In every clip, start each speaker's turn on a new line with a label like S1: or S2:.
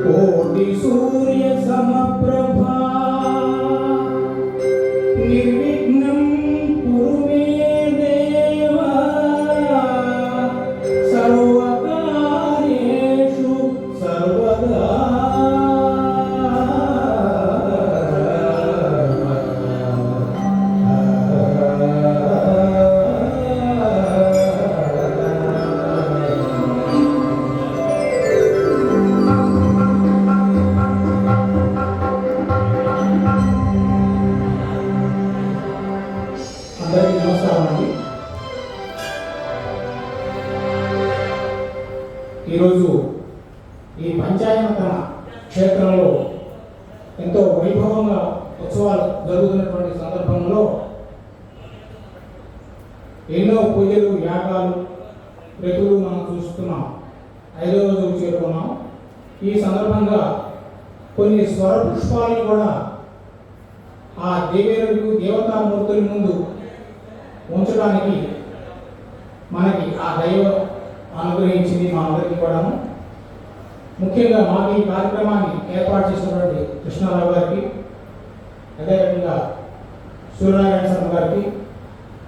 S1: కోటి సూర్య సమప్రభా నిర్విఘ్నం కురు మే దేవా సర్వకార్యేషు సర్వదా ఈరోజు ఈ పంచాయతన క్షేత్రంలో ఎంతో వైభవంగా ఉత్సవాలు జరుగుతున్నటువంటి సందర్భంలో ఎన్నో పూజలు యాగాలు ఋతువులు మనం చూస్తున్నాం. 5వ రోజుకు చేరుకున్నాం. ఈ సందర్భంగా కొన్ని స్వర పుష్పాలను కూడా ఆ దేవేరులకు దేవతామూర్తుల ముందు ఉంచడానికి మనకి ఆ దైవం అనుగ్రహించింది మా అందరికీ కూడాను. ముఖ్యంగా మాకు ఈ కార్యక్రమాన్ని ఏర్పాటు చేసినటువంటి కృష్ణారావు గారికి, అదేవిధంగా సూర్యనారాయణ శర్మ గారికి,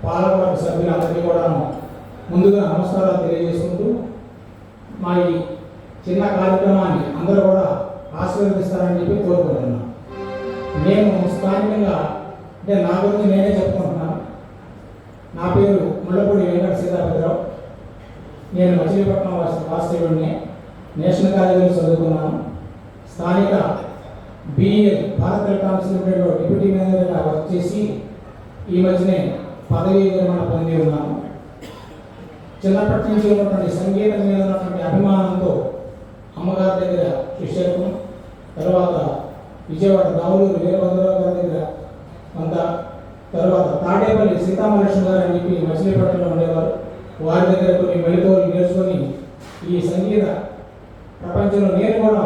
S1: పాలకవర్గ సభ్యులందరికీ కూడాను ముందుగా నమస్కారాలు తెలియజేసుకుంటూ మా ఈ చిన్న కార్యక్రమాన్ని అందరూ కూడా ఆశీర్వదిస్తారని చెప్పి కోరుకుంటున్నాను. నేను స్థానికంగా అంటే నా గురించి నేనే చెప్పుకుంటున్నాను. నా పేరు ముళ్ళపూడి వెంకట సీతాపతిరావు. నేను మచిలీపట్నం వాస్తవ్యుడిని. నేషనల్ కాలేజీలో చదువుకున్నాను. స్థానిక బిఎల్ భారత ఎలక్ట్రానిక్స్ లిమిటెడ్లో డిప్యూటీ మేనేజర్గా వర్క్ చేసి ఈ మధ్యనే పదవీ విరమణ పొంది ఉన్నాను. చిన్నప్పటి నుంచి ఉన్నటువంటి సంగీతం మీద ఉన్నటువంటి అభిమానంతో అమ్మగారి దగ్గర శిష్యత్వం, తర్వాత విజయవాడ రావులూరు వీరభద్రరావు గారి దగ్గర కొంత, తర్వాత తాడేపల్లి సీతామలక్ష్మి గారు అని చెప్పి మచిలీపట్నంలో ఉండేవారు. వారి దగ్గర కొన్ని మెళకువలు నేర్చుకొని ఈ సంగీత ప్రపంచంలో నేను కూడా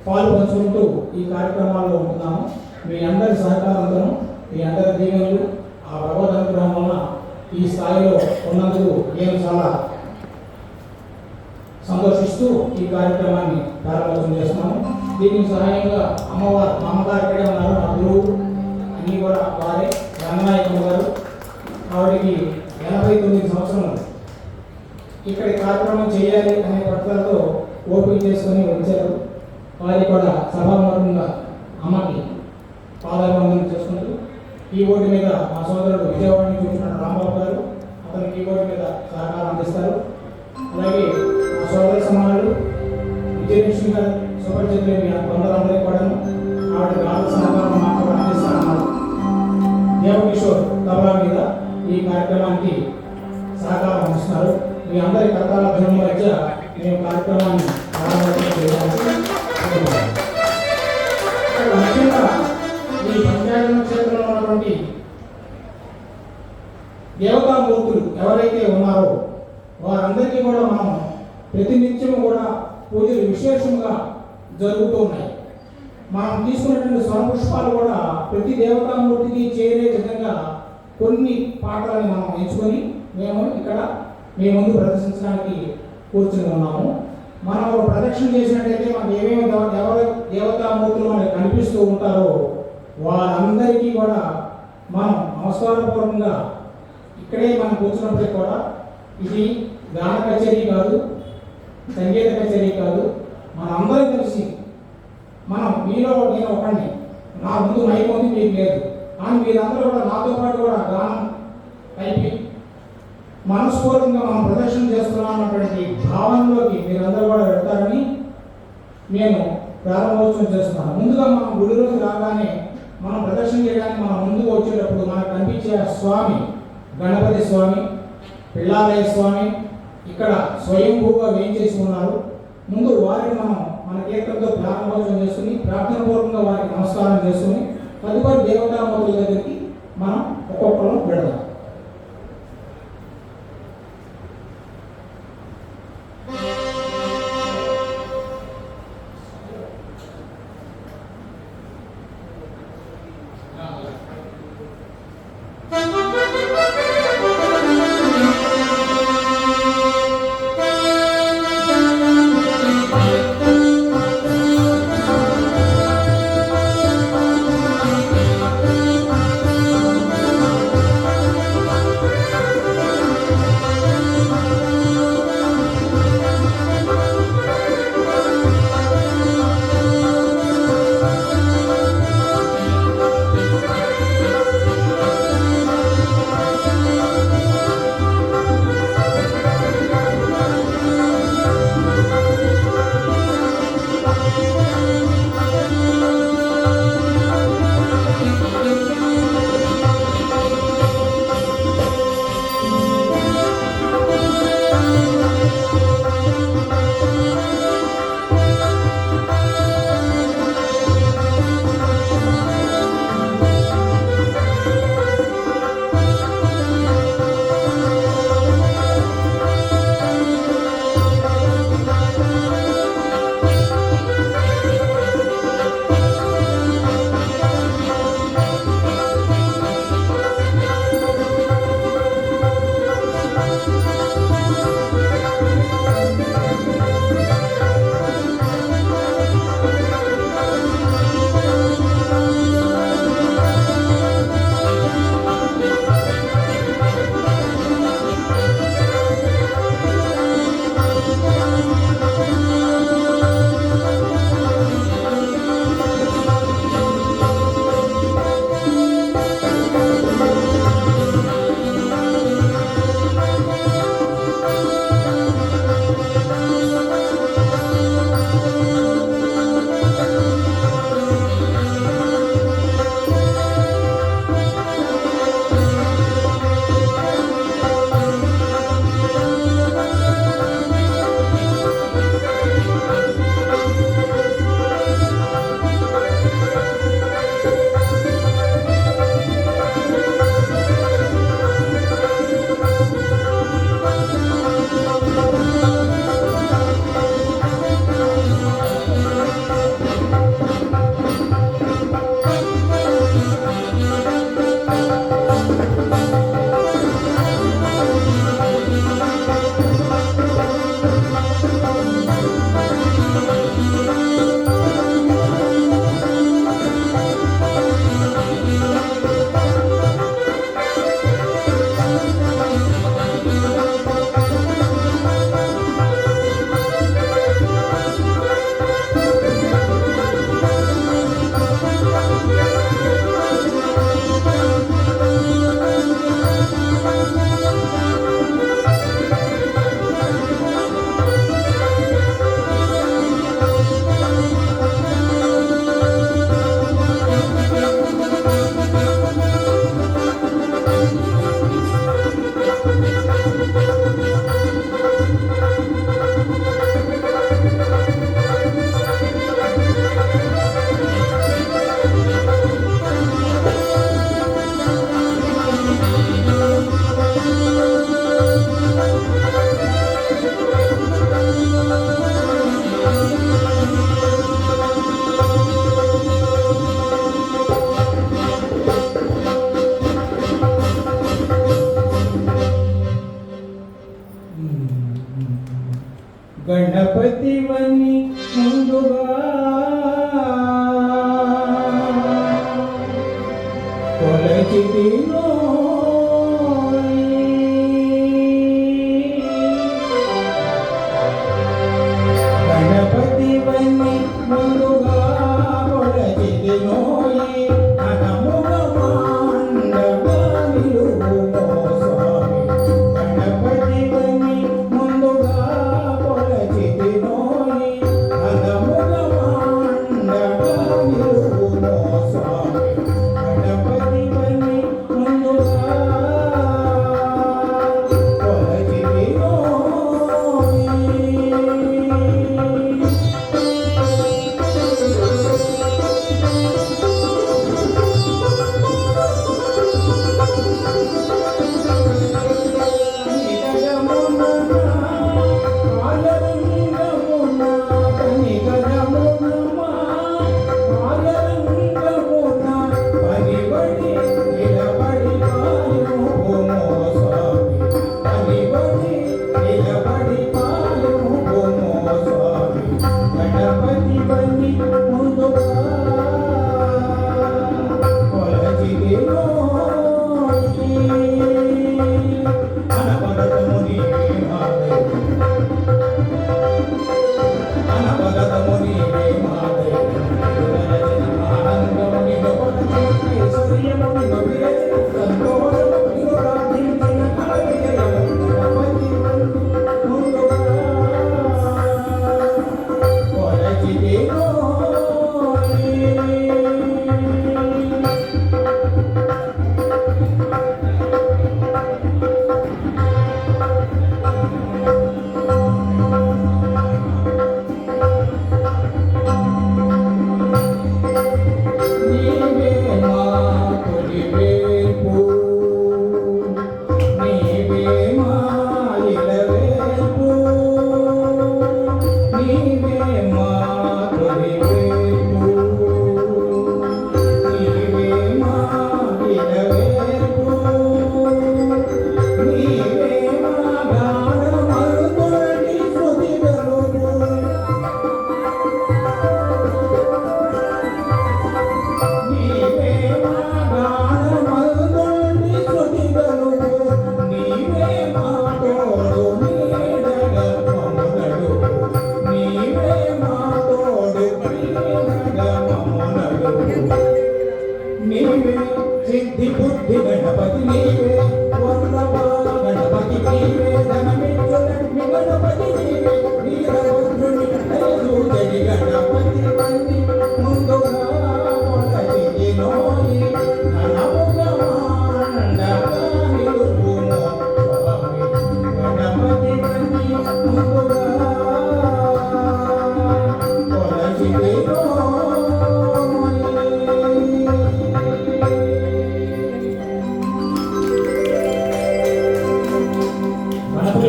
S1: పాలు పంచుకుంటూ ఈ కార్యక్రమాల్లో ఉంటున్నాను. మీ అందరి సహకారంతో, మీ అందరి దీవెనలు, ఆ భగవద్ అనుగ్రహం వల్ల ఈ స్థాయిలో ఉన్నందుకు నేను చాలా సంతోషిస్తూ ఈ కార్యక్రమాన్ని ప్రారంభోత్సవం చేస్తున్నాను. దీనికి సహాయంగా అమ్మవారు, మా అమ్మగారు ఇక్కడే ఉన్నారు, మా గురువు అన్నీ కూడా వారే, రంగనాయకమ్మ గారు. ఆవిడకి 89 సంవత్సరాలు. ఇక్కడ కార్యక్రమం చేయాలి అనే పట్టుదలతో ఓపిక చేసుకొని వచ్చారు. వారికి కూడా సభాముఖంగా అమ్మకి పాదాభివందనం చేసుకుంటూ కీబోర్డు మీద మా సోదరుడు విజయవాడ నుంచి వచ్చిన రాంబాబు గారు అతను కీబోర్డు మీద సహకారం అందిస్తారు. అలాగే మా సోదర సమానులు విజయలక్ష్మి గారు సుపరిచితులు మీ కొందరందరికీ కూడా ఆవిడ గాలి సహకారం మాకు అందిస్తారన్నారు. దేవకిషోర్ తబలా మీద ఈ కార్యక్రమానికి సహకారం అందిస్తున్నారు. మీ అందరి కర్తాల ధనం మధ్య మేము కార్యక్రమాన్ని ముఖ్యంగా ఈ పంచాయతీ క్షేత్రంలో ఉన్నటువంటి దేవతామూర్తులు ఎవరైతే ఉన్నారో వారందరికీ కూడా మనం ప్రతినిత్యం కూడా పూజలు విశేషంగా జరుగుతూ ఉన్నాయి. మనం తీసుకున్నటువంటి స్వరపుష్పాలు కూడా ప్రతి దేవతామూర్తికి చేరే విధంగా కొన్ని పాటలను మనం ఎంచుకొని మేము ఇక్కడ మీ ముందు ప్రదర్శించడానికి కూర్చుని ఉన్నాము. మనం ఒక ప్రదక్షిణ చేసినట్టయితే మనకు ఏమేమి దేవతామూర్తులు మనకు కనిపిస్తూ ఉంటారో వారందరికీ కూడా మనం నమస్కారపూర్వకంగా ఇక్కడే మనం కూర్చున్నప్పటికీ కూడా ఇది గాన కచేరీ కాదు, సంగీత కచేరీ కాదు, మనందరం కలిసి మనం మీలో నేను ఒకడిని, నా ముందు మైపోంది మీకు లేదు, కానీ మీరందరూ కూడా నాతో పాటు కూడా గానం కలిపి మనస్ఫూర్తిగా మనం ప్రదర్శన చేస్తున్నాం అన్నటువంటి భావనలోకి మీరందరూ కూడా వెళ్తారని నేను ప్రారంభోత్సవం చేస్తున్నాను. ముందుగా మనం గుడిలోకి రాగానే మనం ప్రదర్శన చేయడానికి మనం ముందుకు వచ్చేటప్పుడు మనకు కనిపించే స్వామి గణపతి స్వామి, పిల్లాలయ స్వామి ఇక్కడ స్వయంభూగా వేయించేసి ఉన్నారు. ముందు వారిని మనం మన కీర్తనతో ప్రారంభోత్సవం చేసుకుని ప్రార్థనాపూర్వకంగా వారికి నమస్కారం చేసుకుని తదుపరి దేవతామూర్తుల దగ్గరికి మనం ఒక్కొక్కరు పెడదాం. గణపతివని ముందుగా కొలచితినో గణపతివని ముందుగా కొలచితినోయి అనముగ మాండగా నిలువుమో స్వామి గణపతివని ముందుగా కొలచితినోయి అనముగ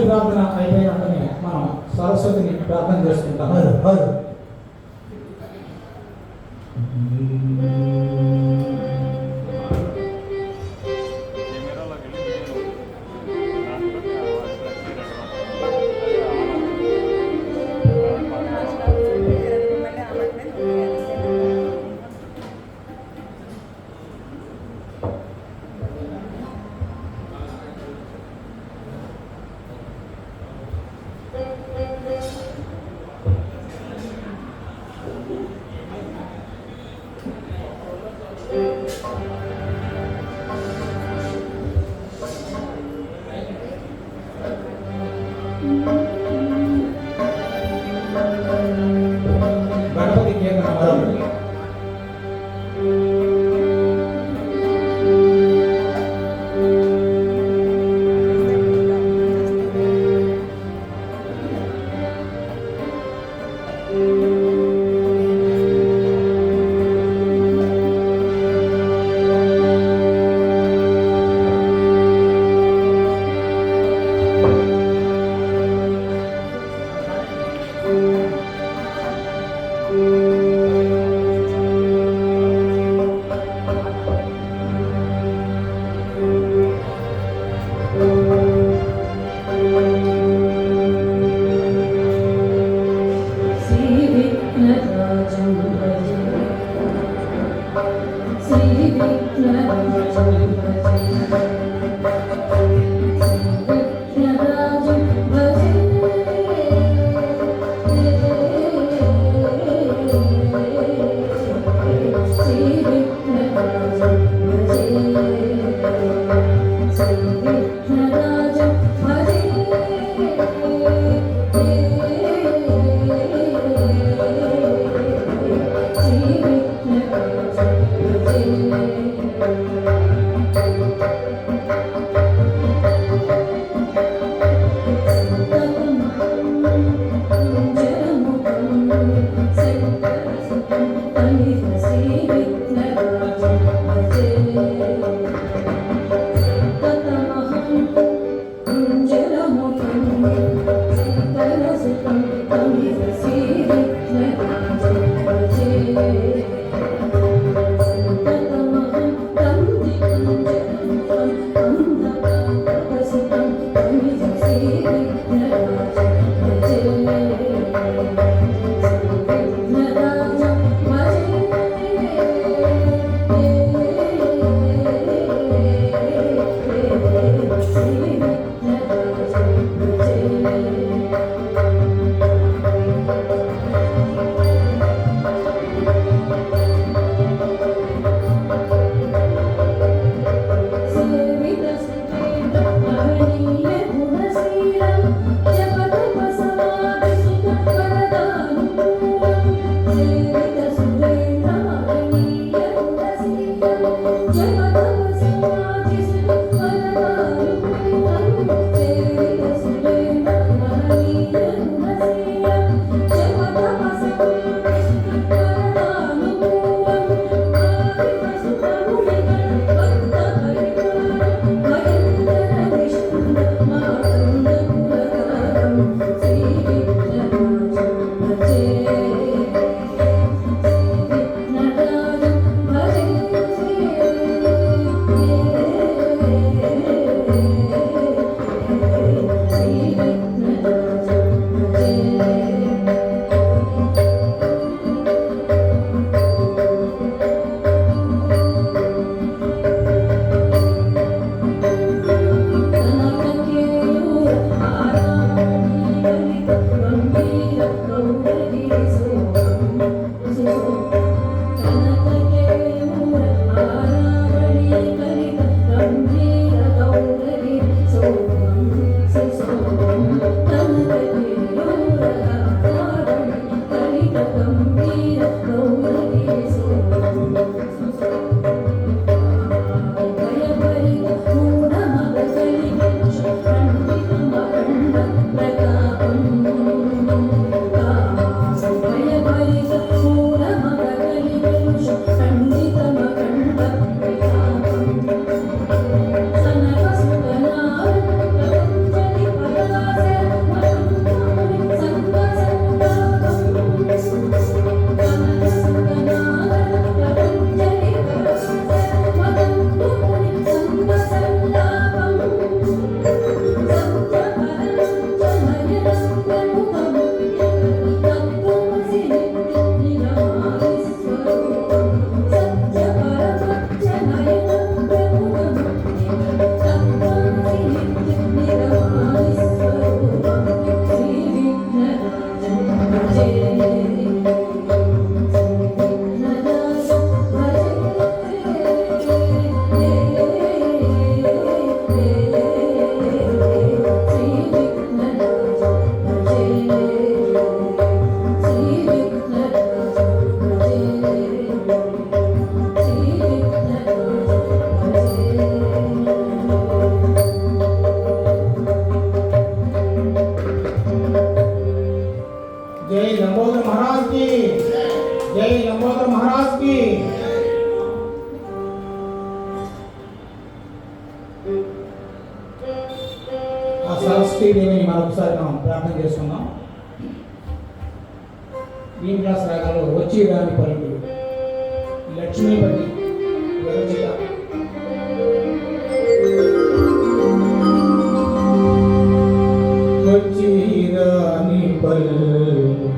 S1: ప్రార్థన అయిపోయిన వెంటనే మనం సరస్వతిని ప్రార్థన చేసుకుంటాం. గణపతి కీర్తన लंबोदर महाराज की जय, लंबोदर महाराज की। ఆ సరస్వతి దేవిని మరొకసారి మనం ప్రార్థన చేసుకుందాం. ఈ క్లాస్ రాగాలు వచ్చి రాని పలుకులు లక్ష్మీపతి విరచిత. వచ్చి రాని పలుకులాడిని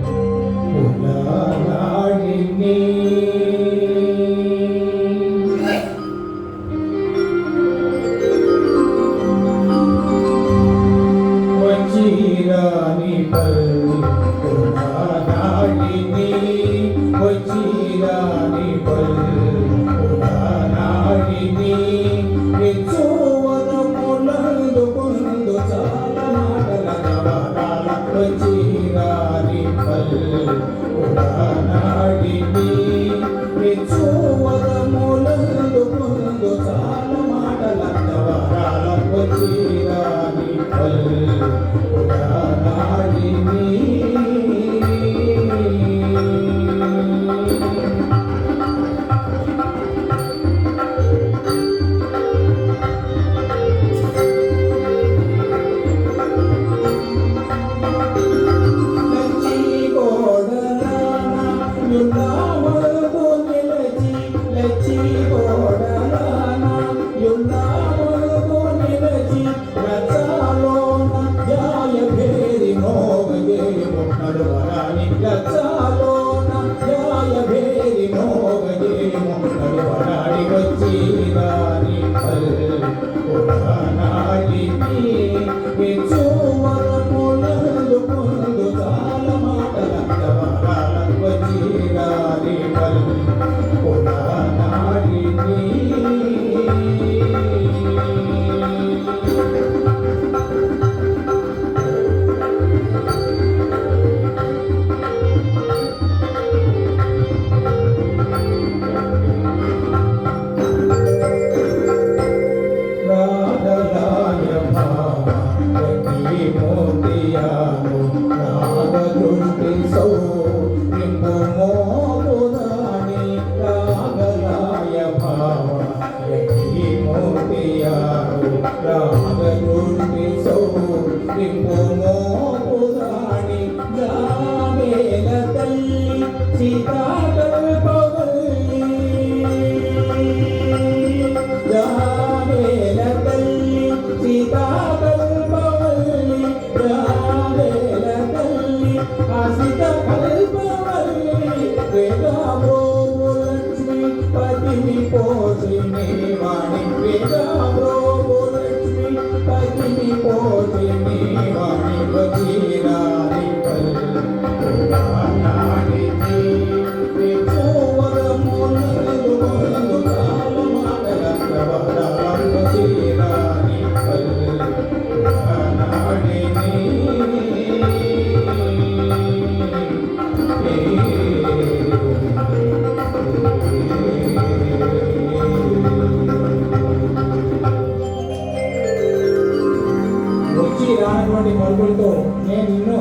S1: పలుకులతో నేను నిన్ను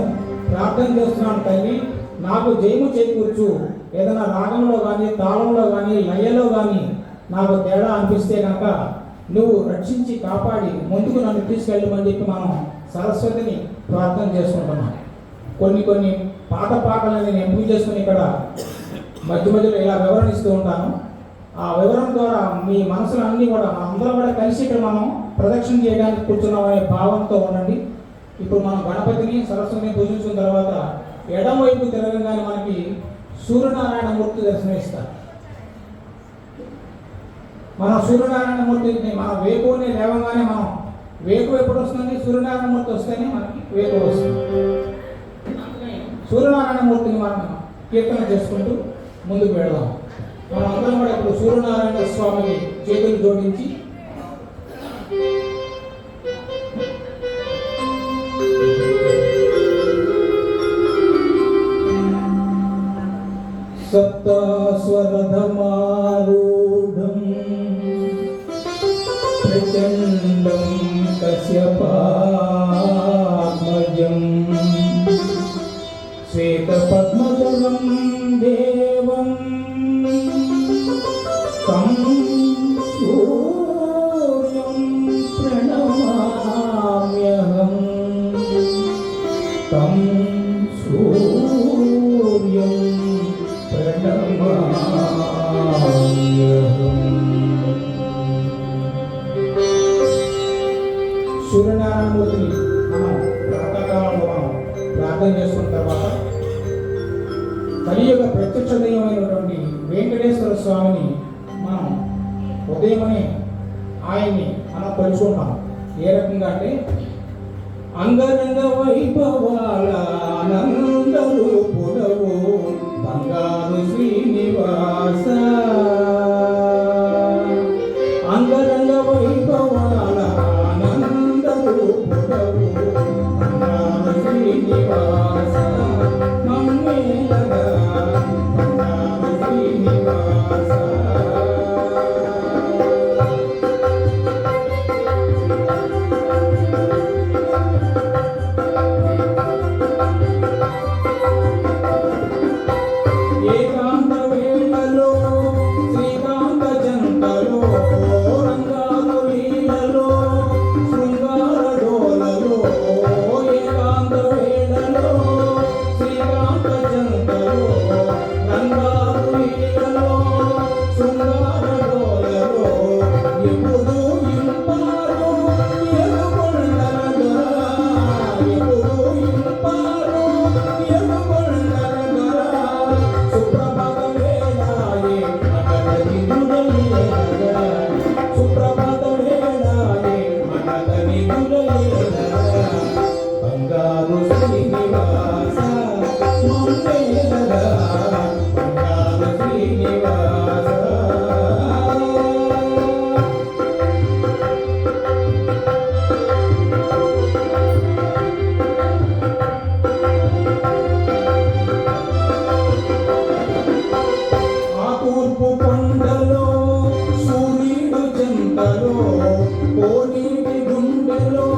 S1: ప్రార్థన చేస్తున్నాను తల్లి, నాకు జయము చేకూర్చు. ఏదైనా రాగంలో కానీ తాళంలో కానీ లయలో కానీ నాకు తేడా అనిపిస్తే కనుక నువ్వు రక్షించి కాపాడి ముందుకు నన్ను తీసుకెళ్ళమని చెప్పి మనం సరస్వతిని ప్రార్థన చేసుకుంటున్నాం. కొన్ని పాత పాటలను నేను ఎంపిక చేసుకుని ఇక్కడ మధ్య మధ్యలో ఇలా వివరణిస్తూ ఉంటాను. ఆ వివరణ ద్వారా మీ మనసులు అన్నీ కూడా అందరం కూడా కలిసి ఇక్కడ మనం ప్రదక్షిణ చేయడానికి కూర్చున్నామనే భావంతో ఉండండి. ఇప్పుడు మనం గణపతిని సరస్వతిని పూజించిన తర్వాత ఎడమ వైపు తిరగగానే మనకి సూర్యనారాయణ మూర్తి దర్శనమిస్తారు. మనం సూర్యనారాయణ మూర్తిని మనం వేకువని లేవగానే మనం వేకు ఎప్పుడు వస్తుంది, సూర్యనారాయణ మూర్తి వస్తేనే మనకి వేకు వస్తుంది. సూర్యనారాయణ మూర్తిని మనం కీర్తన చేసుకుంటూ ముందుకు వెళదాం. మనం అందరం కూడా ఇప్పుడు సూర్యనారాయణ స్వామికి చేతులు జోడించి सप्तस्वरधमारूढं प्रचण्डं कश्यपात्मजं శ్వేతపద్మజలం దేవం తం సూర్యం ప్రణమామ్యహం తం సూర్యం ప్రణమామ్యహం. సూర్యనారాయణమూర్తిని మనం ప్రాతకాలంలో మనం ప్రార్థన చేసుకున్న తర్వాత కలియుగ ప్రత్యక్ష దైవమైనటువంటి వెంకటేశ్వర స్వామిని మనం ఉదయమనే ఆయన్ని మనం తెలుసుకుంటాం. ఏ రకంగా అంటే అంగరంగ వైభవాల ఆనందరు పొడవు బంగారు శ్రీనివాస. అంగరంగ వైభవాల ఆనందరు పొడవు బంగారు శ్రీనివాస. మమ్మేలగా బంగారు శ్రీనివాస. ఏకాంత వేళలో శ్రీకాంత జంటలో రంగాలు లీలలో శృంగార డోలలో. ఏకాంత వేళలో శ్రీకాంత జంటలో రంగాలు లీలలో శృంగార డోలలో. ఎప్పుడు ఇంపారు ఎలుగొండల దొర, ఎప్పుడు ఇంపారు ఎలుగొండల దొర. సుప్రభాత వేళాయే మగధ నిదురలేనగా, సుప్రభాత వేళాయే మగధ నిదురలేనగా. బంగారు శ్రీనివాస మమ్మేలగా బంగారు శ్రీనివాస. ఆ తూర్పు కొండలో సూర్యుడు చెంతలో కోనేటి గుండెలో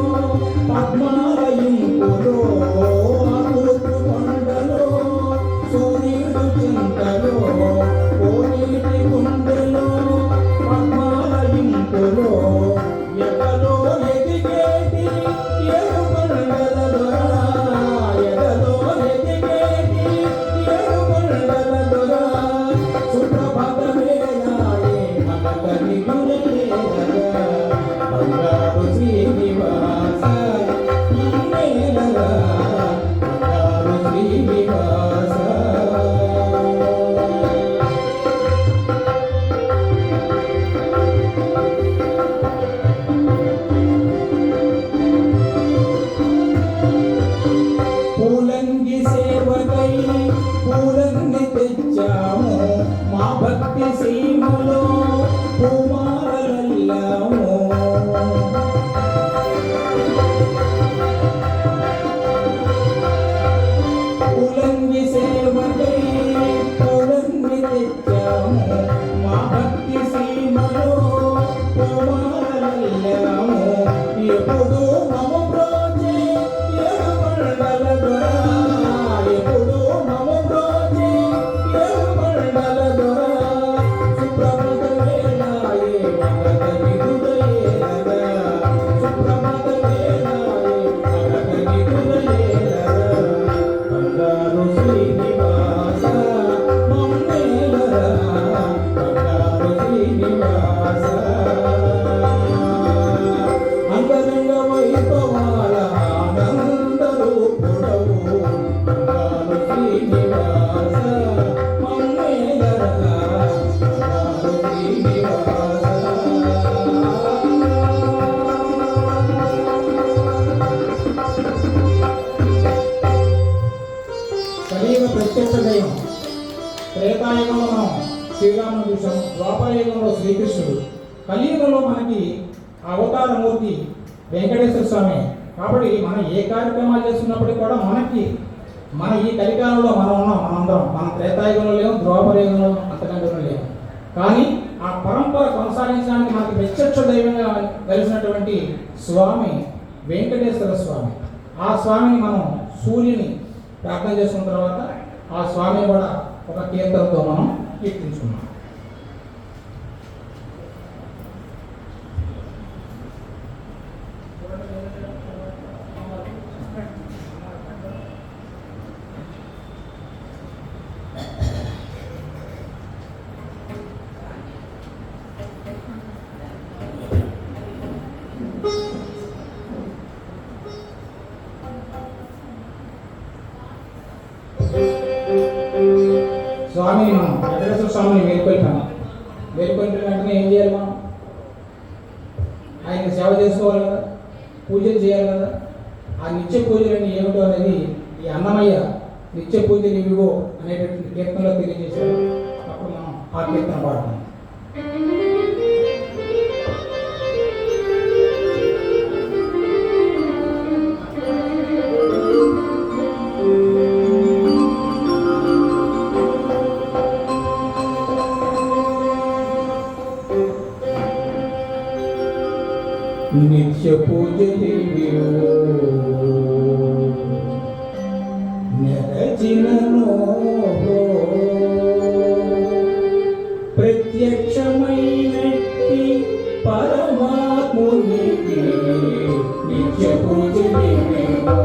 S1: పద్మాల ఇంపులో. ఆ తూర్పు కొండలో సూర్యుడు చెంతలో కోనేటి గుండెలో పద్మాల ఇంపులో. ఎదలో ఎదిగేటి ఏడుకొండల దొర, ఎదలో ఎదిగేటి ఏడుకొండల దొర. సుప్రభాత వేళాయే మగధ నిదురలేనగా. బంగారు శ్రీనివాస మమ్మేలగా బంగారు శ్రీనివాస. పూలంగి సేవకై పూలన్ని తెచ్చాము మా భక్తి సీమలో పూమాలల్లాము. పూలంగి సేవకై పూలన్ని తెచ్చాము మా భక్తి సీమలో పూమాలల్లాము. ఎప్పుడు మమ బ్రోచే ఏడుకొండల దొర, ఎప్పుడు మమ బ్రోచే ఏడుకొండల దొర. సుప్రభాత వేళాయే మగధ నిదురలేనగా, సుప్రభాత వేళాయే మగధ నిదురలేనగా. బంగారు శ్రీనివాస మమ్మేలగా బంగారు శ్రీనివాస. అంగరంగ వైభవాల ఆనందరు పొడవు బంగారు శ్రీనివాస. మమ్మేలగా బంగారు శ్రీనివాస. కలియుగ ప్రత్యక్ష దైవం. త్రేతాయుగంలో మనం శ్రీరాముని చూసాం, ద్వాపరయుగంలో శ్రీకృష్ణుడు. కలియుగంలో మనకి అవతారమూర్తి వెంకటేశ్వర స్వామి. కాబట్టి మనం ఏ కార్యక్రమాలు చేస్తున్నప్పటికీ కూడా మనకి మన ఈ కలికాలంలో మనం ఉన్నాం, మనందరం. మనం త్రేతాయుగంలో లేము, ద్వాపరయుగంలో అంతకంటే లేము. కానీ ఆ పరంపర కొనసాగించడానికి మనకి ప్రత్యక్ష దైవంగా కలిసినటువంటి స్వామి వెంకటేశ్వర స్వామి. ఆ స్వామిని మనం సూర్యుని ప్రార్థన చేసుకున్న తర్వాత ఆ స్వామిని కూడా ఒక కీర్తనతో మనం కీర్తించుకున్నాం. స్వామిని మనం వెంకటేశ్వర స్వామిని వేరుకొల్పాము. వేరుకొల్పిన వెంటనే ఏం చేయాలి? మనం ఆయనకి సేవ చేసుకోవాలి కదా, పూజలు చేయాలి కదా. ఆ నిత్య పూజలన్నీ ఏమిటో అనేది ఈ అన్నమయ్య నిత్య పూజలు ఇవిగో అనేటటువంటి కీర్తనలో తెలియజేశారు. అప్పుడు మనం ఆ కీర్తన పాడతాం. నిత్య పూజలివివో నెరజిననో ప్రత్యక్షమైనట్టి పరమాత్మునికి నిత్య పూజలివివో